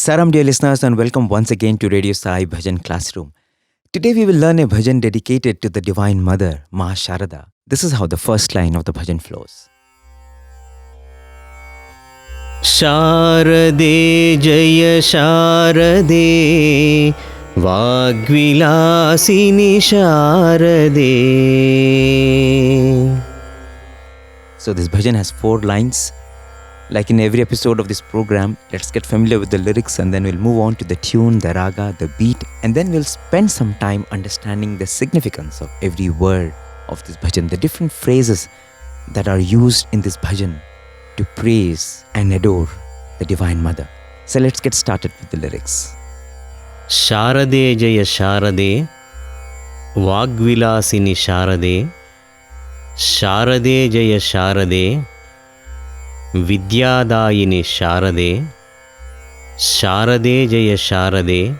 Saram, dear listeners, and welcome once again to Radio Sai Bhajan Classroom. Today we will learn a bhajan dedicated to the Divine Mother, Ma Sharada. This is how the first line of the bhajan flows. Sharade Jaya Sharade, Vaakvilasini Sharade. So this bhajan has 4 lines. Like in every episode of this program, let's get familiar with the lyrics and then we'll move on to the tune, the raga, the beat, and then we'll spend some time understanding the significance of every word of this bhajan, the different phrases that are used in this bhajan to praise and adore the Divine Mother. So let's get started with the lyrics. Sharade Jaya Sharade, Vaakvilasini Sharade, Sharade Jaya Sharade, Vidya Dayini Sharade, Sharade Jaya Sharade,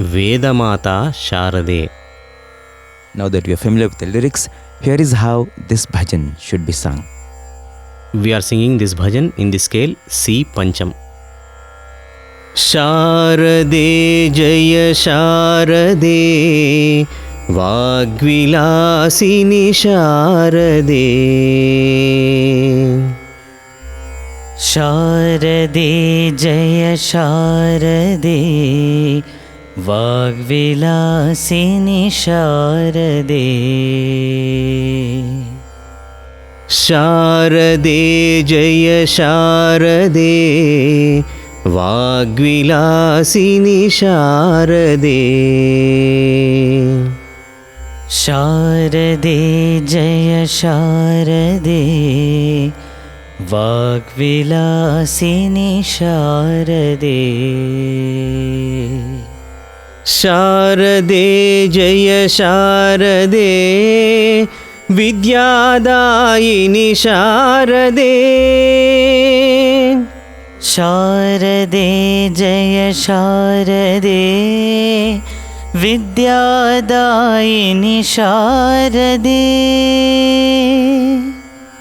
Vedamatha Sharade. Now that we are familiar with the lyrics, here is how this bhajan should be sung. We are singing this bhajan in the scale C Pancham. Sharade Jaya Sharade, Vaakvilasini Sharade. Sharade Jaya Sharade, Vaakvilasini Sharade. Sharade Jaya Sharade, Vaakvilasini Sharade. Sharade Jaya Sharade, Vaakvilasini Sharade. Sharade Jaya Sharade, Vidya Dayini Sharade. Sharade Jaya Sharade, Vidya Dayini Sharade.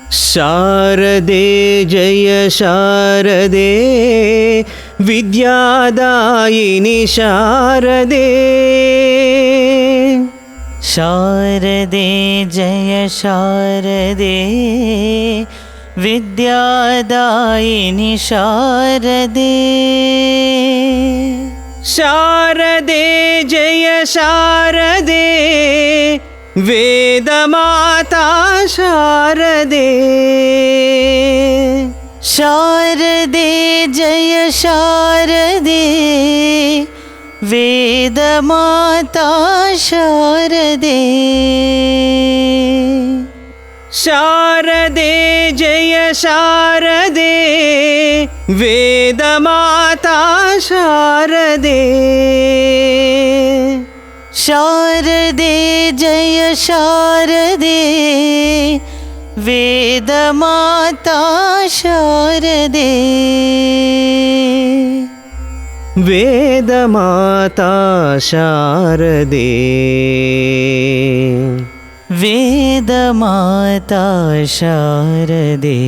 Sharade Jaya Sharade, Vidya Dayini Sharade. Sharade Jaya Sharade, Vidya Dayini Sharade. Sharade Jaya Sharade, Vedamatha Sharade. Sharade Jaya Sharade, Vedamatha Sharade. Sharade Jaya Sharade, Vedamatha Sharade. Sharade Jaya Sharade, Vedamatha Sharade. Vedamatha Sharade. Vedamatha Sharade.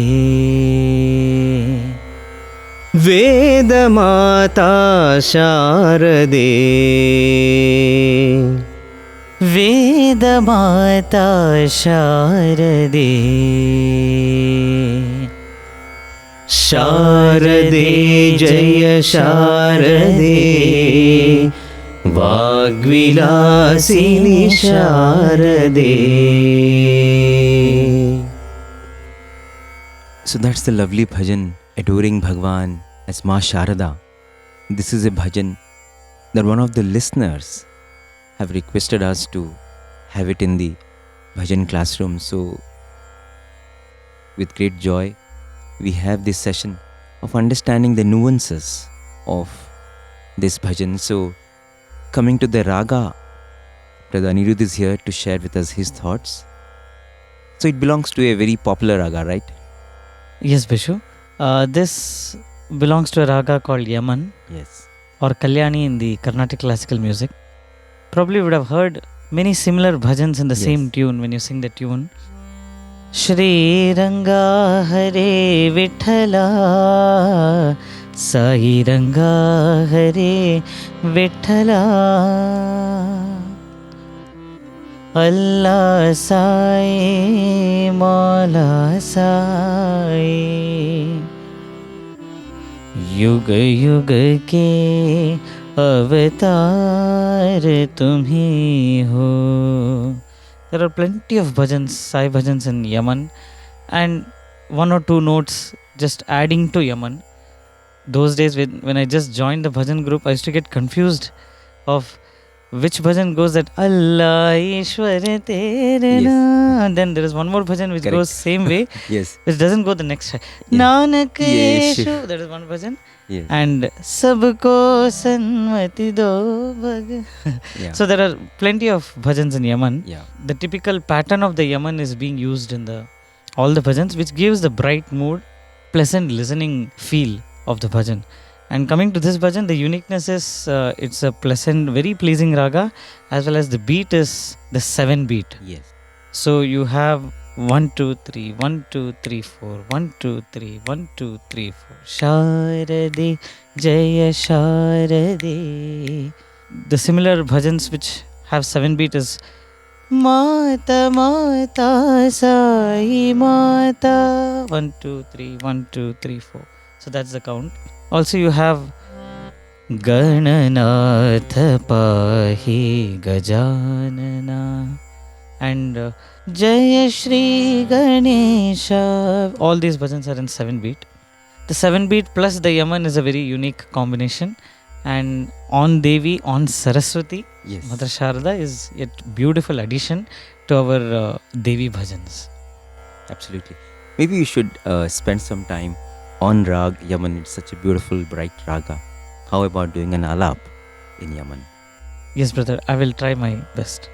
Vedamatha Sharade. Vedamatha Sharade. Sharade Jaya Sharade, Vaakvilasini Sharade. So that's the lovely bhajan adoring Bhagwan as Ma Sharada. This is a bhajan that one of the listeners have requested us to have it in the bhajan classroom. So with great joy, we have this session of understanding the nuances of this bhajan. So, coming to the raga, Brother Anirudh is here to share with us his thoughts. So, it belongs to a very popular raga, right? Yes, Bishu. This belongs to a raga called Yaman Yes. or Kalyani in the Carnatic classical music. Probably would have heard many similar bhajans in the same Yes. tune when you sing the tune. Shri Ranga Hare Vithala, Sai Ranga Hare Vithala, Allah Sai Maula Sai, युग युग के अवतार तुम ही हो. There are plenty of bhajans, Sai bhajans in Yaman, and one or two notes just adding to Yaman. Those days when I just joined the bhajan group, I used to get confused of which bhajan goes that Allah Ishwar Tere Yes. Na. And then there is one more bhajan which Correct. goes same way, Yes. which doesn't go the next. Yeah. Nanak Yeshu. Yeshu, that is one bhajan. Yes. And Sabko Sanmati Do Bhag. Yeah. So there are plenty of bhajans in Yaman. Yeah. The typical pattern of the Yaman is being used in all the bhajans, which gives the bright mood, pleasant listening feel of the bhajan. And coming to this bhajan, the uniqueness is it's a pleasant, very pleasing raga, as well as the beat is the 7 beat. Yes. So you have 1 2 3 1 2 3 4 1 2 3 1 2 3 4 Sharade Jaya Sharade. The similar bhajans which have 7 beat is Mata Mata Sai Mata 1 2 3 1 2 3 4. So that's the count. Also you have Gananath Pahi Gajanana and Jaya Shri Ganesha. All these bhajans are in 7 beat. The 7 beat plus the Yaman is a very unique combination. And on Devi, on Saraswati, Yes. Mother Sharada is a beautiful addition to our Devi bhajans. Absolutely. Maybe you should spend some time on Rag Yaman. It's such a beautiful, bright raga. How about doing an alap in Yaman? Yes, brother, I will try my best.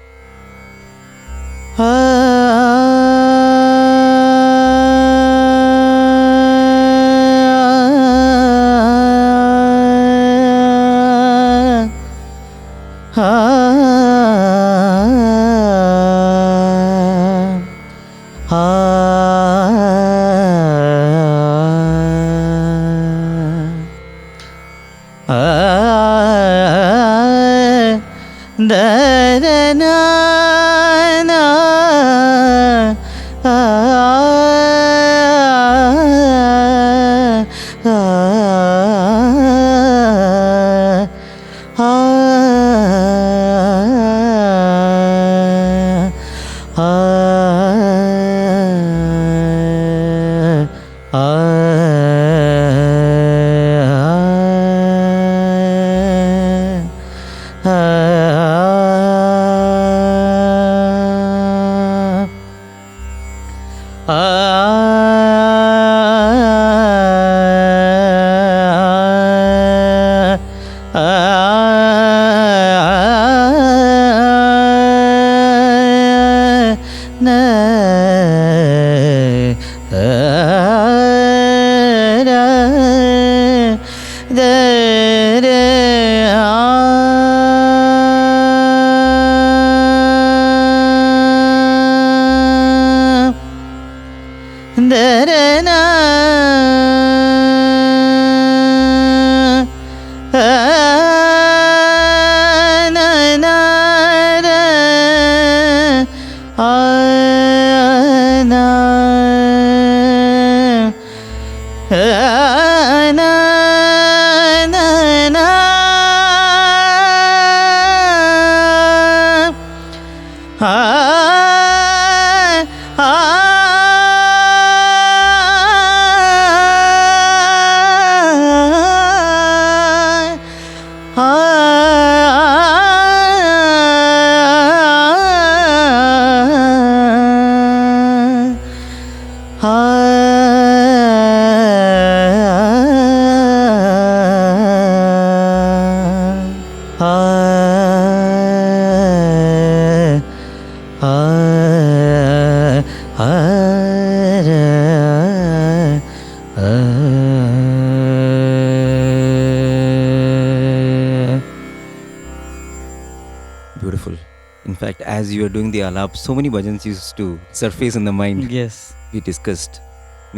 fact, as you were doing the alap, so many bhajans used to surface in the mind. Yes. We discussed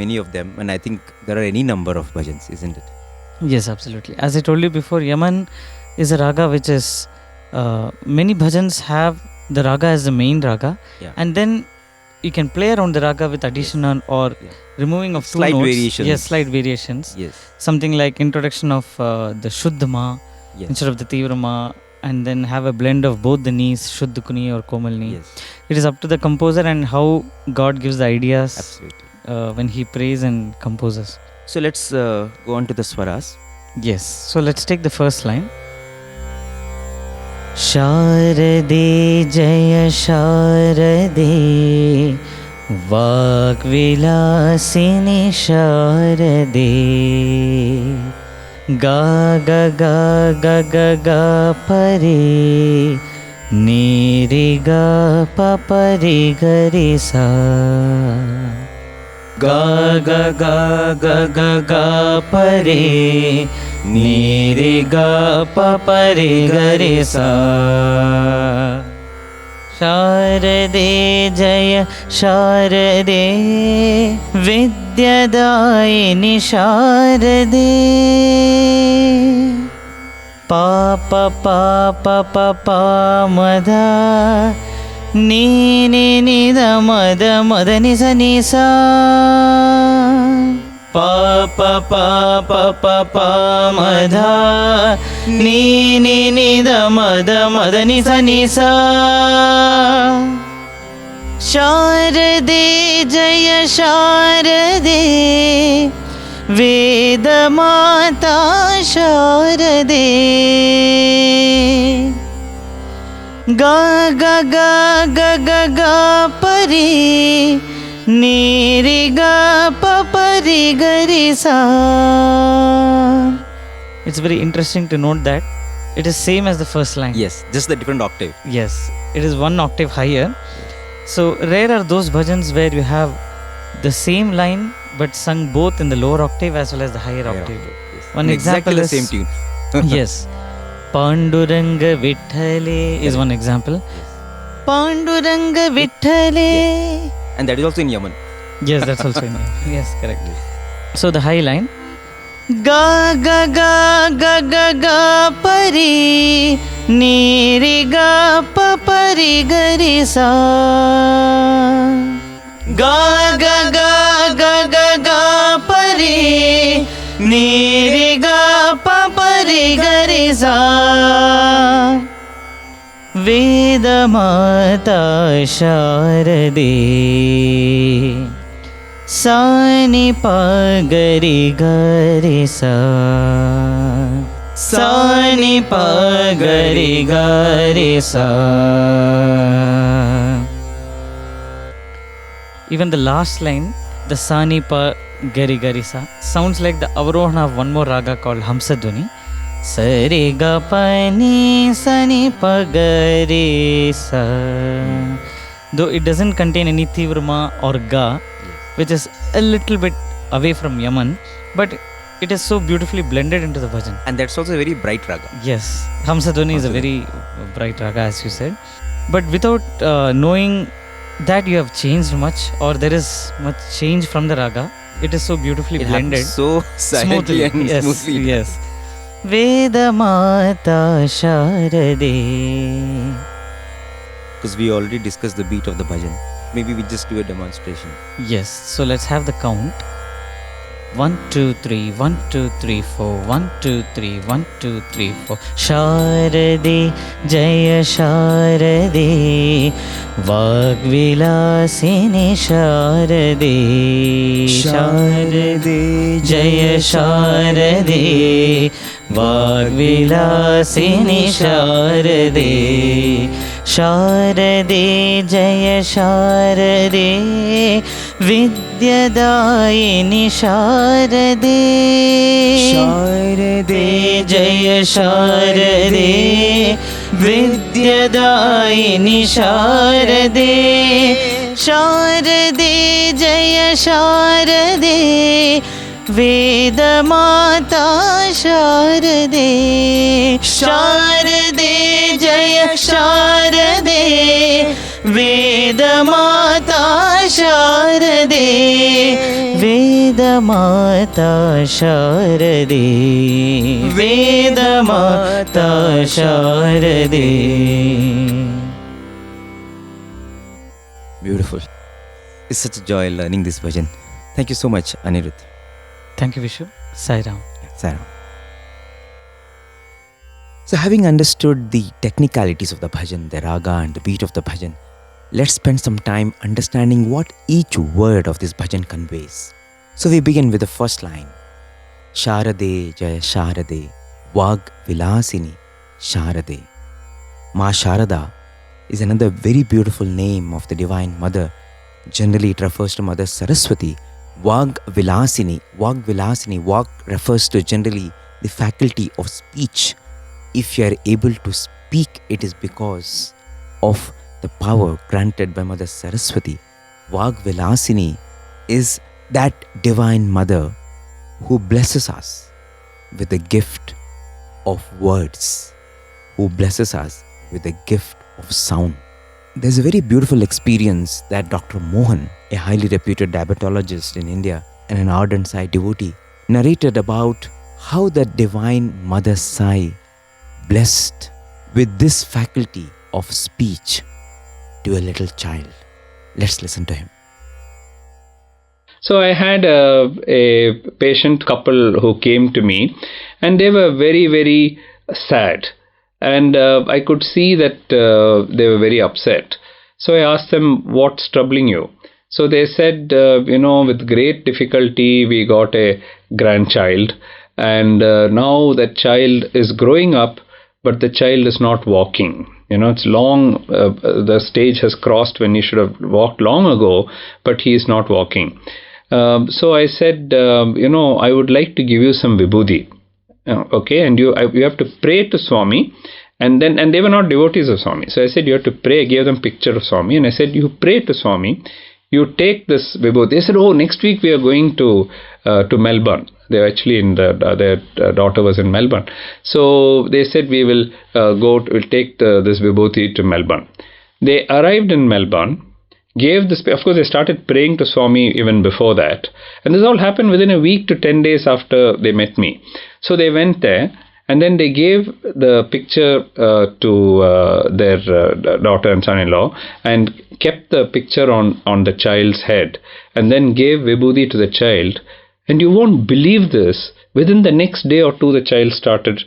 many of them, and I think there are any number of bhajans, isn't it? Yes, absolutely. As I told you before, Yaman is a raga which is many bhajans have the raga as the main raga, Yeah. and then you can play around the raga with addition or Yeah. removing of two Slight notes. variations. Yes, slight variations. Yes. Something like introduction of the Shuddhma Yes. instead of the Tivrama, and then have a blend of both the knees, Shuddh Kuni or Komalni. Yes. It is up to the composer and how God gives the ideas Absolutely. when he prays and composes. So let's go on to the swaras. Yes. So let's take the first line. Sharade Jaya Sharade Vaakvilasini Sharade Ga ga ga ga ga ga pare ni re ga pa pare ga re sa ga ga ga ga ga ga pare ni re ga pa pare ga re sa. Sharade Jaya Sharade Vidya Dayini Sharade Pa pa pa pa pa pa madha ni ni ni da mada mada ni sa ni sa pa pa pa pa pa pa madha ni ni ni da mada mada ni sa ni sa. Sharade Jaya Sharade Vedamatha Sharade Ga ga ga ga ga ga pare ni re ga pa pare ga re sa. It's very interesting to note that it is same as the first line. Yes, just the different octave. Yes, it is one octave higher. So rare are those bhajans where you have the same line but sung both in the lower octave as well as the higher octave. Yes. One And example exactly is the same tune. yes, Panduranga Vitthale is one example. Panduranga Vitthale. And that is also in Yaman. Yes, that's also in here. Yes, correct. So the high line. Ga ga ga ga ga ga pare ni re ga pa pare ga re sa. Ga ga ga ga ga ga pare ni re ga pa pare ga re sa. Vedamatha Sharade Sa ni pa ga re ga re sa. Sa ni pa ga re ga re sa. Even the last line, the sa ni pa ga re ga re sa, sounds like the avarohana of one more raga called Hamsadhuni. Sa re ga pa ni sa ni pa ga re sa. Though it doesn't contain any tivrama or ga, which is a little bit away from Yaman, but it is so beautifully blended into the bhajan. And that's also a very bright raga. Yes, Hamsadhuni is a very bright raga, as you said. But without knowing that you have changed much or there is much change from the raga, it is so beautifully It blended. happens so silently and yes, smoothly. yes. Vedamatha Sharade. Because we already discussed the beat of the bhajan. Maybe we just do a demonstration. Yes, so let's have the count. 1 2 3 1 2 3 4 1 2 3 1 2 3 4 Sharade Jaya Sharade Vaakvilasini Sharade Sharade Jaya Sharade Vaakvilasini Sharade Sharade Jaya Sharade Vidya Dayini Sharade Sharade Jaya Sharade Vidya Dayini Sharade Sharade Jaya Sharade Vedamatha Sharade Sharade Jaya Sharade Vedamatha Sharade, Vedamatha Sharade, Vedamatha Sharade. Beautiful. It's such a joy learning this bhajan. Thank you so much, Anirudh. Thank you, Vishu. Sai Ram. Sarah. So, having understood the technicalities of the bhajan, the raga and the beat of the bhajan, let's spend some time understanding what each word of this bhajan conveys. So, we begin with the first line. Sharade Jaya Sharade, Vaakvilasini Sharade. Ma Sharada is another very beautiful name of the Divine Mother. Generally, it refers to Mother Saraswati. Vaakvilasini. Vaak refers to generally the faculty of speech. If you are able to speak, it is because of the power granted by Mother Saraswati. Vaakvilasini is that Divine Mother who blesses us with the gift of words, who blesses us with the gift of sound. There's a very beautiful experience that Dr. Mohan, a highly reputed diabetologist in India and an ardent Sai devotee, narrated about how the Divine Mother Sai blessed with this faculty of speech to a little child. Let's listen to him. So I had a patient couple who came to me, and they were very, very sad. And I could see that they were very upset. So I asked them, what's troubling you? So they said, with great difficulty, we got a grandchild. And now that child is growing up, but the child is not walking. It's long, the stage has crossed when he should have walked long ago, but he is not walking. So I said, I would like to give you some vibhuti. Okay, and you have to pray to Swami, and they were not devotees of Swami. So I said, you have to pray. I gave them picture of Swami, and I said, you pray to Swami, you take this vibhuti. They said, next week we are going to Melbourne. They were actually their daughter was in Melbourne. So they said, we'll take this vibhuti to Melbourne. They arrived in Melbourne, gave this, of course they started praying to Swami even before that, and this all happened within a week to 10 days after they met me. So they went there, and then they gave the picture to their daughter and son-in-law, and kept the picture on the child's head, and then gave vibhuti to the child. And you won't believe this, within the next day or two the child started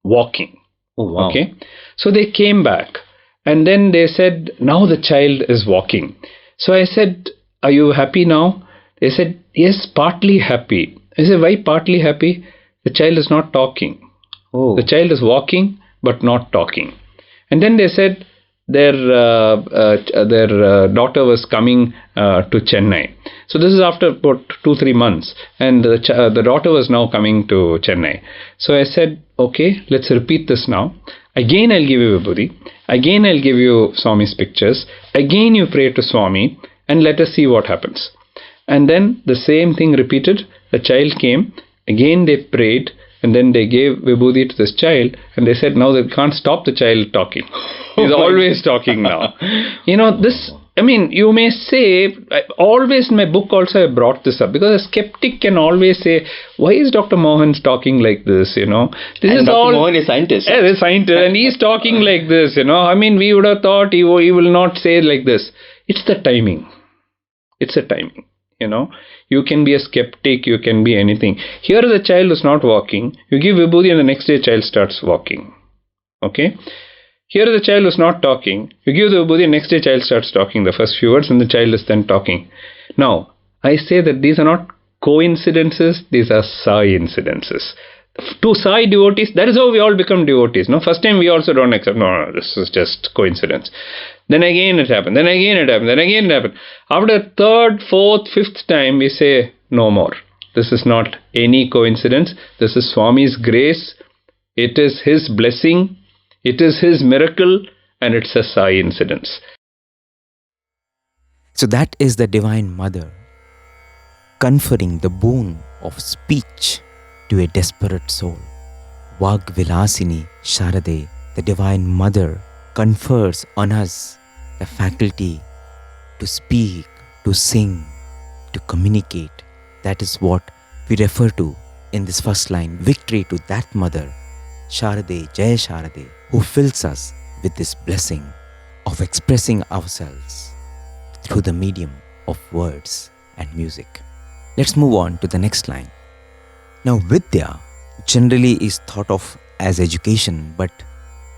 walking. Oh, wow. Okay, so they came back. And then they said, now the child is walking. So I said, are you happy now? They said, yes, partly happy. I said, why partly happy? The child is not talking. Oh. The child is walking, but not talking. And then they said, their daughter was coming to Chennai. So this is after about 2-3 months. And the daughter was now coming to Chennai. So I said, okay, let's repeat this now. Again, I'll give you vibhuti. Again, I'll give you Swami's pictures. Again, you pray to Swami, and let us see what happens. And then the same thing repeated. The child came. Again, they prayed, and then they gave vibhuti to this child, and they said, now they can't stop the child talking. He's always talking now. You may say, always in my book also I brought this up, because a skeptic can always say, why is Dr. Mohan talking like this, This and is Dr. all, Mohan is a scientist. Yeah, he's a scientist, and he's talking like this, we would have thought he will not say like this. It's the timing. It's a timing, You can be a skeptic, you can be anything. Here the child is not walking. You give vibhuti and the next day child starts walking. Okay? Here the child is not talking. You give the vibhuti, next day child starts talking the first few words, and the child is then talking. Now, I say that these are not coincidences, these are Sai incidences. To Sai devotees, that is how we all become devotees. No, first time we also don't accept, no, this is just coincidence. Then again it happened, then again it happened, then again it happened. After third, fourth, fifth time, we say, no more. This is not any coincidence. This is Swami's grace. It is his blessing. It is his miracle, and it's a Sai incidence. So that is the Divine Mother conferring the boon of speech to a desperate soul. Vaakvilasini Sharade, the Divine Mother, confers on us the faculty to speak, to sing, to communicate. That is what we refer to in this first line. Victory to that mother, Sharade Jaya Sharade, who fills us with this blessing of expressing ourselves through the medium of words and music. Let's move on to the next line. Now, Vidya generally is thought of as education, but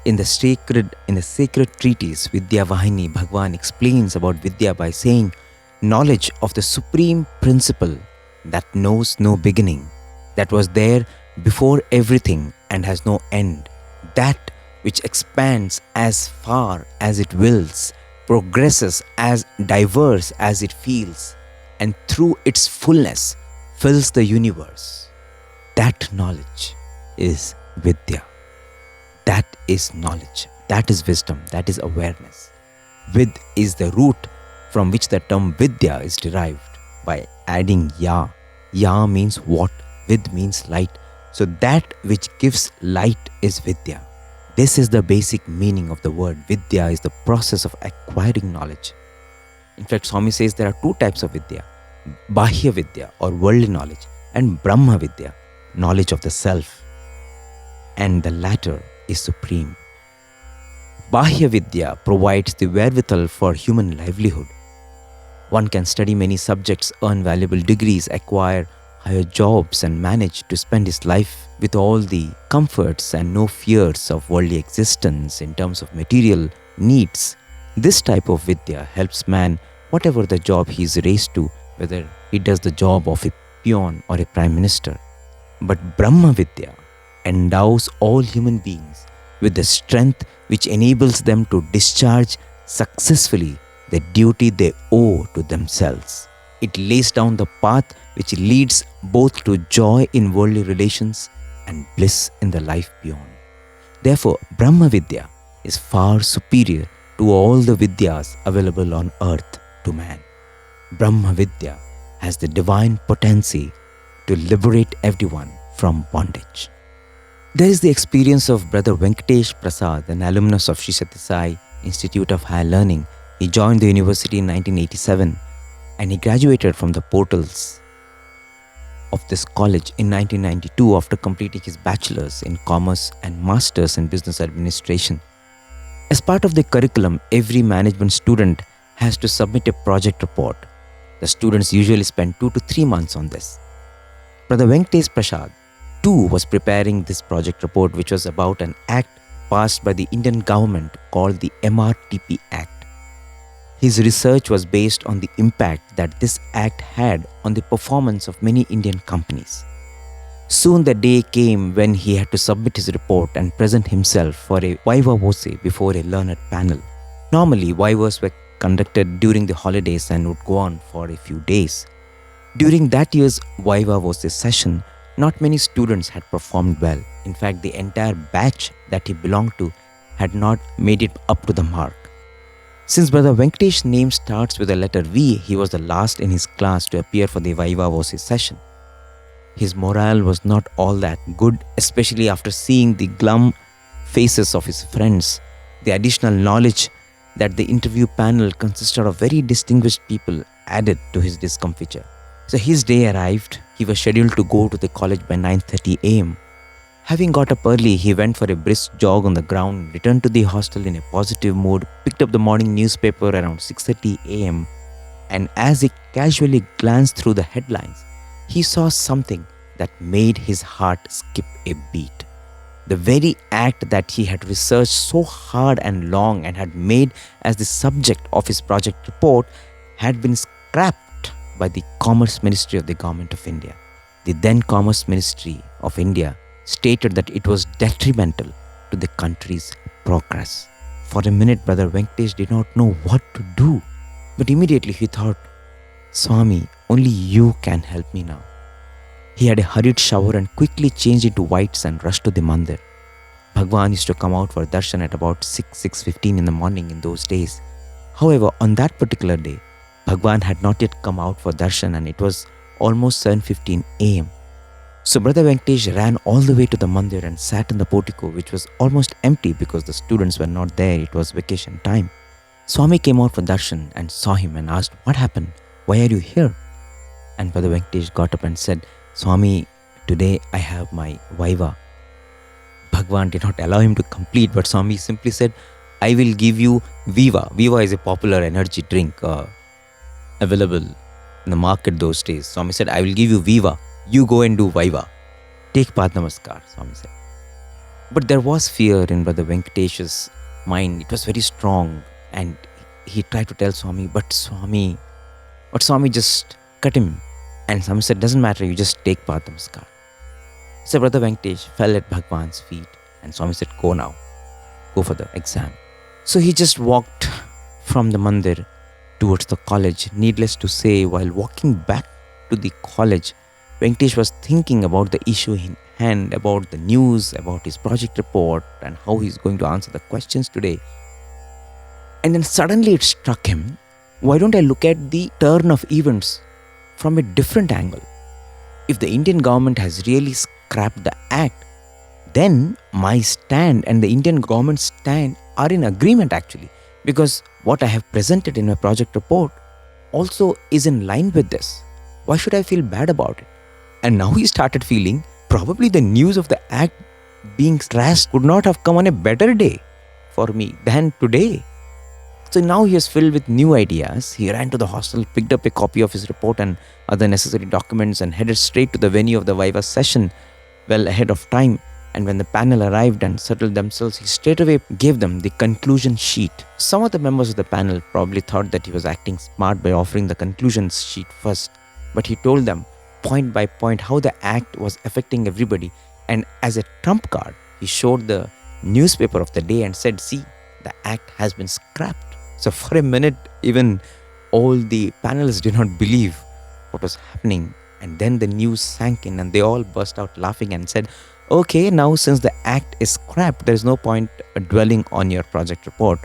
in the sacred treatise Vidya Vahini, Bhagwan explains about Vidya by saying knowledge of the supreme principle that knows no beginning, that was there before everything and has no end, that which expands as far as it wills, progresses as diverse as it feels, and through its fullness fills the universe. That knowledge is Vidya. That is knowledge. That is wisdom. That is awareness. Vid is the root from which the term Vidya is derived by adding Ya. Ya means what? Vid means light. So that which gives light is Vidya. This is the basic meaning of the word. Vidya is the process of acquiring knowledge. In fact, Swami says there are two types of Vidya. Bahya Vidya or worldly knowledge, and Brahma Vidya, knowledge of the self. And the latter is supreme. Bahya Vidya provides the wherewithal for human livelihood. One can study many subjects, earn valuable degrees, acquire higher jobs, and manage to spend his life with all the comforts and no fears of worldly existence in terms of material needs. This type of Vidya helps man, whatever the job he is raised to, whether he does the job of a peon or a prime minister. But Brahma Vidya endows all human beings with the strength which enables them to discharge successfully the duty they owe to themselves. It lays down the path which leads both to joy in worldly relations and bliss in the life beyond. Therefore, Brahma Vidya is far superior to all the Vidyas available on earth to man. Brahma Vidya has the divine potency to liberate everyone from bondage. There is the experience of Brother Venkatesh Prasad, an alumnus of Sri Sathya Sai Institute of Higher Learning. He joined the university in 1987 and he graduated from the portals of this college in 1992 after completing his bachelor's in commerce and master's in business administration. As part of the curriculum, every management student has to submit a project report. The students usually spend 2 to 3 months on this. Brother Venkatesh Prasad too was preparing this project report, which was about an act passed by the Indian government called the MRTP Act. His research was based on the impact that this act had on the performance of many Indian companies. Soon the day came when he had to submit his report and present himself for a viva voce before a learned panel. Normally, vivas were conducted during the holidays and would go on for a few days. During that year's viva voce session, not many students had performed well. In fact, the entire batch that he belonged to had not made it up to the mark. Since Brother Venkatesh's name starts with the letter V, he was the last in his class to appear for the viva voce session. His morale was not all that good, especially after seeing the glum faces of his friends. The additional knowledge that the interview panel consisted of very distinguished people added to his discomfiture. So his day arrived. He was scheduled to go to the college by 9:30 a.m. Having got up early, he went for a brisk jog on the ground, returned to the hostel in a positive mood, picked up the morning newspaper around 6:30 a.m. and as he casually glanced through the headlines, he saw something that made his heart skip a beat. The very act that he had researched so hard and long and had made as the subject of his project report had been scrapped by the Commerce Ministry of the Government of India. The then Commerce Ministry of India stated that it was detrimental to the country's progress. For a minute, Brother Venkatesh did not know what to do. But immediately he thought, Swami, only you can help me now. He had a hurried shower and quickly changed into whites and rushed to the mandir. Bhagwan used to come out for darshan at about 6:15 in the morning in those days. However, on that particular day, Bhagwan had not yet come out for darshan and it was almost 7:15 a.m. So Brother Venkatesh ran all the way to the mandir and sat in the portico, which was almost empty because the students were not there. It was vacation time. Swami came out for darshan and saw him and asked, "What happened? Why are you here?" And Brother Venkatesh got up and said, "Swami, today I have my Viva." Bhagwan did not allow him to complete, but Swami simply said, "I will give you Viva." Viva is a popular energy drink available in the market those days. Swami said, "I will give you Viva. You go and do Viva. Take Pad Namaskar," Swami said. But there was fear in Brother Venkatesh's mind. It was very strong. And he tried to tell Swami, but Swami just cut him. And Swami said, "Doesn't matter, you just take Pad Namaskar." So Brother Venkatesh fell at Bhagwan's feet. And Swami said, "Go now. Go for the exam." So he just walked from the mandir towards the college. Needless to say, while walking back to the college, Venkatesh was thinking about the issue in hand, about the news, about his project report, and how he's going to answer the questions today. And then suddenly it struck him, why don't I look at the turn of events from a different angle? If the Indian government has really scrapped the act, then my stand and the Indian government's stand are in agreement actually, because what I have presented in my project report also is in line with this. Why should I feel bad about it? And now he started feeling probably the news of the act being trashed could not have come on a better day for me than today. So now he is filled with new ideas. He ran to the hostel, picked up a copy of his report and other necessary documents and headed straight to the venue of the Viva session well ahead of time. And when the panel arrived and settled themselves, he straightaway gave them the conclusion sheet. Some of the members of the panel probably thought that he was acting smart by offering the conclusion sheet first. But he told them point by point how the act was affecting everybody. And as a trump card, he showed the newspaper of the day and said, "See, the act has been scrapped." So for a minute, even all the panelists did not believe what was happening. And then the news sank in and they all burst out laughing and said, "Okay, now since the act is scrapped, there is no point dwelling on your project report.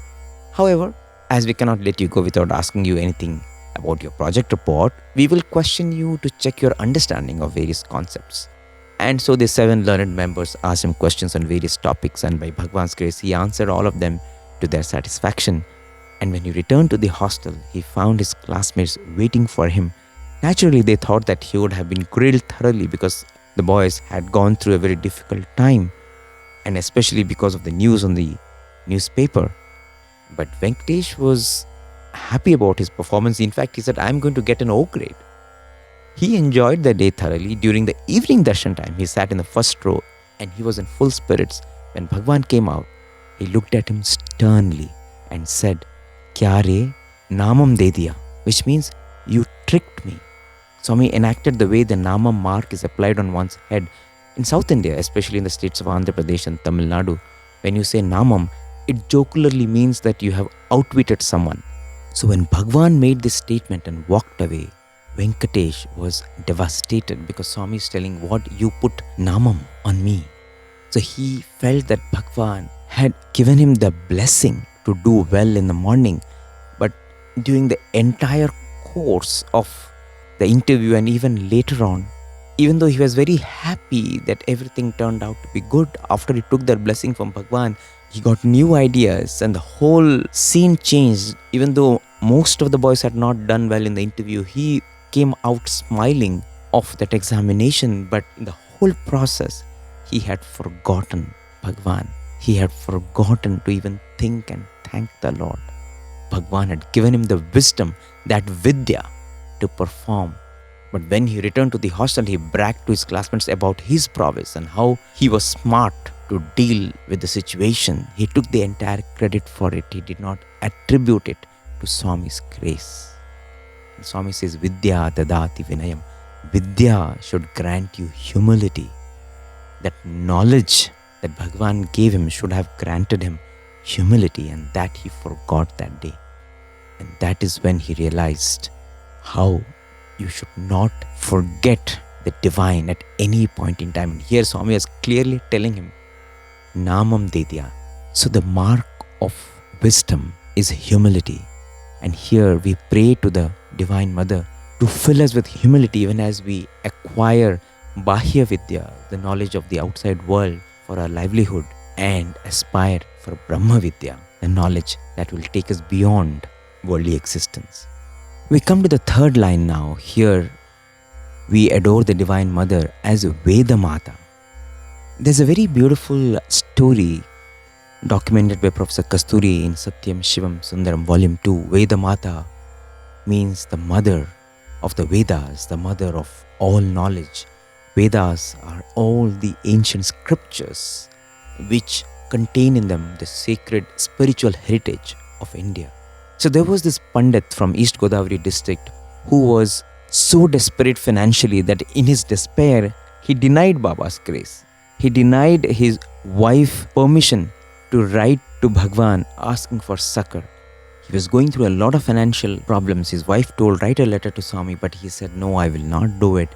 However, as we cannot let you go without asking you anything about your project report, we will question you to check your understanding of various concepts." And so the 7 learned members asked him questions on various topics, and by Bhagwan's grace, he answered all of them to their satisfaction. And when he returned to the hostel, he found his classmates waiting for him. Naturally, they thought that he would have been grilled thoroughly because the boys had gone through a very difficult time, and especially because of the news on the newspaper. But Venkatesh was happy about his performance. In fact, he said, "I'm going to get an O grade." He enjoyed the day thoroughly. During the evening darshan time, he sat in the first row and he was in full spirits. When Bhagwan came out, he looked at him sternly and said, "Kya re, namam de diya," which means, "You tricked me." Swami enacted the way the namam mark is applied on one's head. In South India, especially in the states of Andhra Pradesh and Tamil Nadu, when you say namam, it jocularly means that you have outwitted someone. So when Bhagwan made this statement and walked away, Venkatesh was devastated because Swami is telling, "What, you put namam on me?" So he felt that Bhagwan had given him the blessing to do well in the morning, but during the entire course of the interview and even later on, even though he was very happy that everything turned out to be good, after he took that blessing from Bhagwan, he got new ideas and the whole scene changed. Even though most of the boys had not done well in the interview, he came out smiling of that examination. But in the whole process, he had forgotten Bhagwan. He had forgotten to even think and thank the Lord. Bhagwan had given him the wisdom, that Vidya, to perform. But when he returned to the hostel, he bragged to his classmates about his prowess and how he was smart to deal with the situation. He took the entire credit for it. He did not attribute it to Swami's grace. And Swami says, "Vidya dadati vinayam." Vidya should grant you humility. That knowledge that Bhagwan gave him should have granted him humility, and that he forgot that day. And that is when he realized how you should not forget the divine at any point in time. And here Swami is clearly telling him, Namam Dedya. So the mark of wisdom is humility. And here we pray to the Divine Mother to fill us with humility even as we acquire Bahya Vidya, the knowledge of the outside world, for our livelihood, and aspire for Brahma Vidya, the knowledge that will take us beyond worldly existence. We come to the third line now. Here, we adore the Divine Mother as Vedamatha. There's a very beautiful story documented by Professor Kasturi in Satyam Shivam Sundaram Volume 2. Vedamatha means the mother of the Vedas, the mother of all knowledge. Vedas are all the ancient scriptures which contain in them the sacred spiritual heritage of India. So there was this Pandit from East Godavari district who was so desperate financially that in his despair, he denied Baba's grace. He denied his wife permission to write to Bhagwan asking for succor. He was going through a lot of financial problems. His wife told, write a letter to Swami, but he said, no, I will not do it.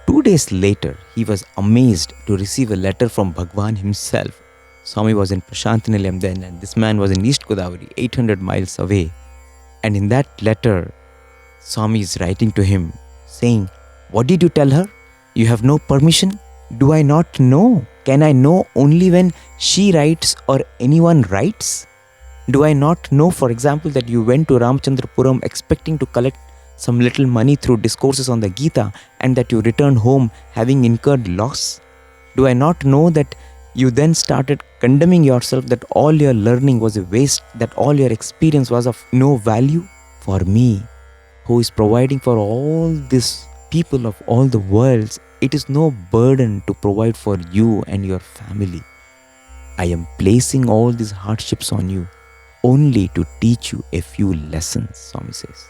2 days later, he was amazed to receive a letter from Bhagwan himself. Swami was in Prashantinilayam then, and this man was in East Godavari, 800 miles away. And in that letter, Swami is writing to him, saying, what did you tell her? You have no permission? Do I not know? Can I know only when she writes or anyone writes? Do I not know, for example, that you went to Ramchandrapuram expecting to collect some little money through discourses on the Gita and that you returned home having incurred loss? Do I not know that you then started condemning yourself that all your learning was a waste, that all your experience was of no value? For me, who is providing for all these people of all the worlds, it is no burden to provide for you and your family. I am placing all these hardships on you only to teach you a few lessons, Swami says.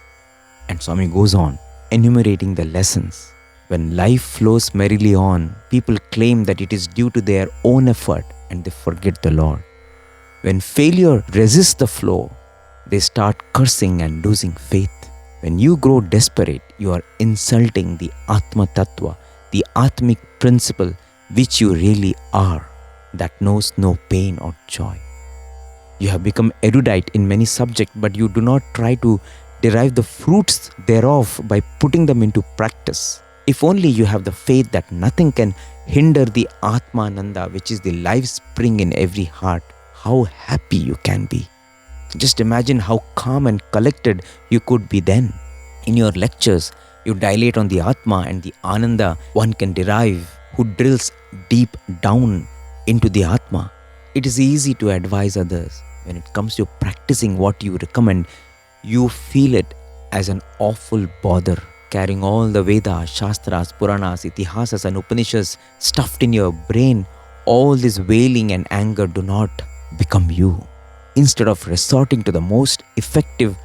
And Swami goes on, enumerating the lessons. When life flows merrily on, people claim that it is due to their own effort and they forget the Lord. When failure resists the flow, they start cursing and losing faith. When you grow desperate, you are insulting the Atma Tattva, the Atmic principle which you really are, that knows no pain or joy. You have become erudite in many subjects, but you do not try to derive the fruits thereof by putting them into practice. If only you have the faith that nothing can hinder the Atmananda, which is the life spring in every heart, how happy you can be. Just imagine how calm and collected you could be then. In your lectures, you dilate on the Atma and the Ananda one can derive, who drills deep down into the Atma. It is easy to advise others. When it comes to practicing what you recommend, you feel it as an awful bother, carrying all the Vedas, Shastras, Puranas, Itihasas and Upanishads stuffed in your brain. All this wailing and anger do not become you. Instead of resorting to the most effective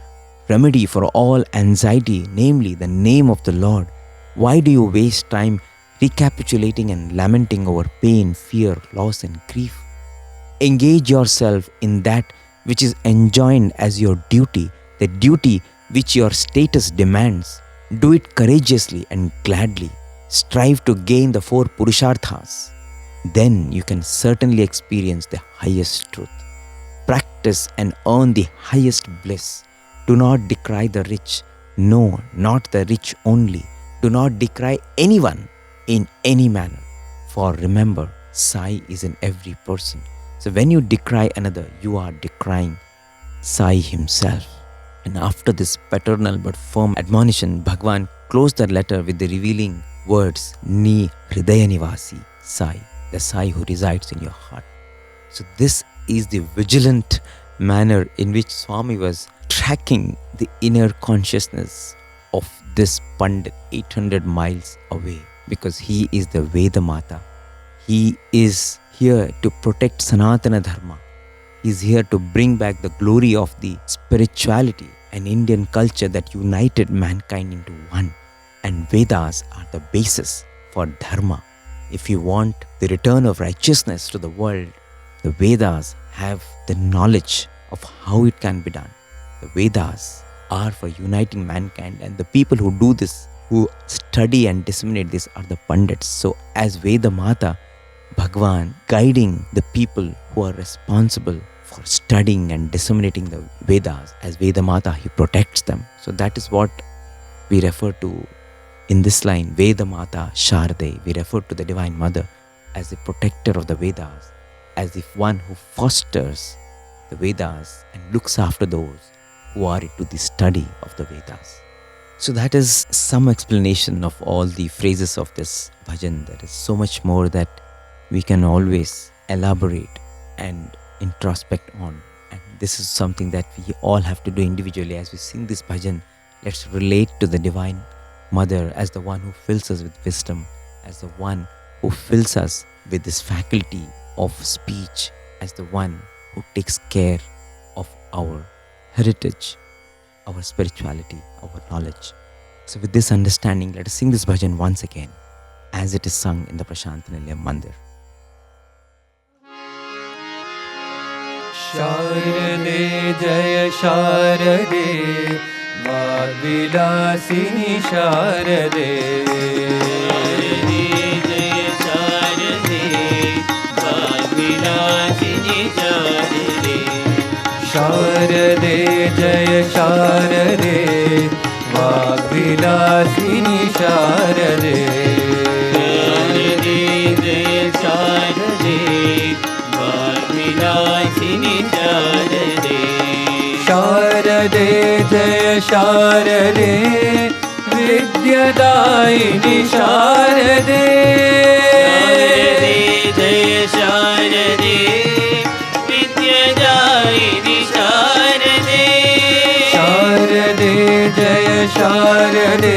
remedy for all anxiety, namely the name of the Lord, why do you waste time recapitulating and lamenting over pain, fear, loss and grief? Engage yourself in that which is enjoined as your duty, the duty which your status demands. Do it courageously and gladly. Strive to gain the 4 Purusharthas. Then you can certainly experience the highest truth. Practice and earn the highest bliss. Do not decry the rich. No, not the rich only. Do not decry anyone in any manner. For remember, Sai is in every person. So when you decry another, you are decrying Sai himself. And after this paternal but firm admonition, Bhagwan closed the letter with the revealing words, Ni Hridaya Nivasi Sai, the Sai who resides in your heart. So this is the vigilant manner in which Swami was tracking the inner consciousness of this Pandit 800 miles away, because he is the Vedamatha. He is here to protect Sanatana Dharma. He is here to bring back the glory of the spirituality and Indian culture that united mankind into one. And Vedas are the basis for Dharma. If you want the return of righteousness to the world, the Vedas have the knowledge of how it can be done. The Vedas are for uniting mankind, and the people who do this, who study and disseminate this, are the Pandits. So as Vedamatha, Bhagwan guiding the people who are responsible for studying and disseminating the Vedas. As Vedamatha, he protects them. So that is what we refer to in this line, Vedamatha Sharade. We refer to the Divine Mother as the protector of the Vedas, as if one who fosters the Vedas and looks after those who are into the study of the Vedas. So that is some explanation of all the phrases of this bhajan. There is so much more that we can always elaborate and introspect on. And this is something that we all have to do individually as we sing this bhajan. Let's relate to the Divine Mother as the one who fills us with wisdom, as the one who fills us with this faculty of speech, as the one who takes care of our heritage, our spirituality, our knowledge. So with this understanding, let us sing this bhajan once again as it is sung in the Prashantanilayam Mandir. Sharade Jaya Sharade, Vaakvilasini Sharade. Sharade Jaya Sharade, Vaakvilasini Sharade. Sharade Jaya Sharade, Vaakvilasini Sharade. Sharade Jaya Sharade, Vaakvilasini Sharade. Sharade Jaya Sharade, Vidya Dayini Sharade. Sharade Jaya Sharade, Vidya Dayini Sharade. Sharade Jaya Sharade,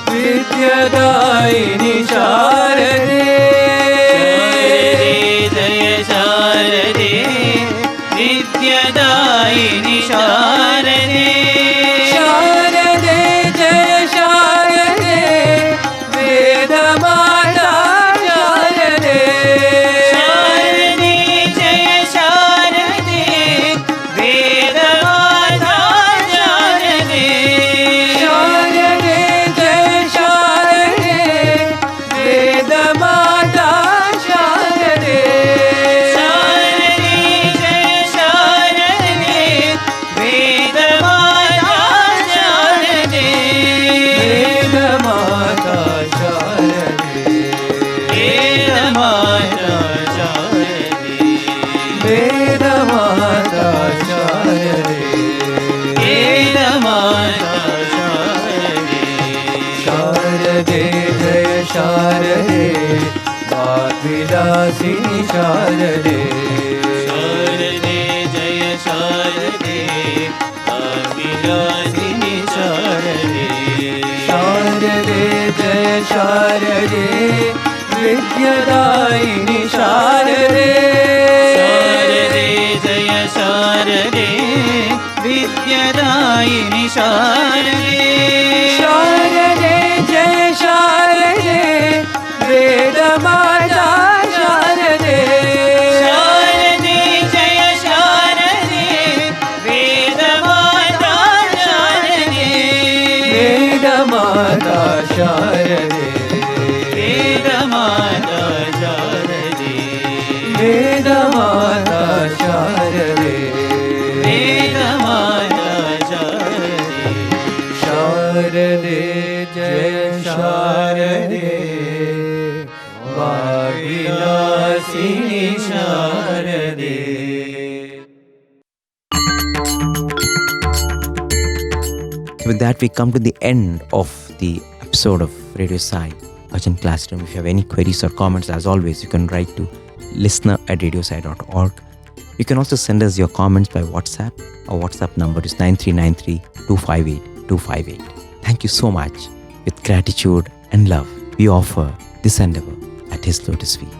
Vidya Dayini Sharade. Dayini Sharade. Sharade Jaya Sharade, Vedamatha Sharade. Sharade Jaya Sharade, Vedamatha Sharade. Sharade Jaya Sharade, Vedamatha Sharade. Vedamatha Sharade. Vedamatha Sharade. Sharade Jaya Sharade, Vaakvilasini Sharade. Sharade Jaya Sharade, Vaakvilasini Sharade. Sharade Jaya Sharade, Vidya Dayini Sharade. Sharade, Vidya Dayini Sharade. Sharade Jaya Sharade, Vedamatha Sharade. Sharade Jaya Sharade, Vedamatha Sharade. Vedamatha Sharade. Vedamatha Sharade. Vedamatha Sharade. Sharade Jaya Sharade, Vaakvilasini Sharade. With that, we come to the end of the episode of Radio Sai Bhajan Classroom. If you have any queries or comments, as always, you can write to listener@radiosai.org. You can also send us your comments by WhatsApp. Our WhatsApp number is 9393 258 258. Thank you so much. With gratitude and love, we offer this endeavor at His Lotus feet.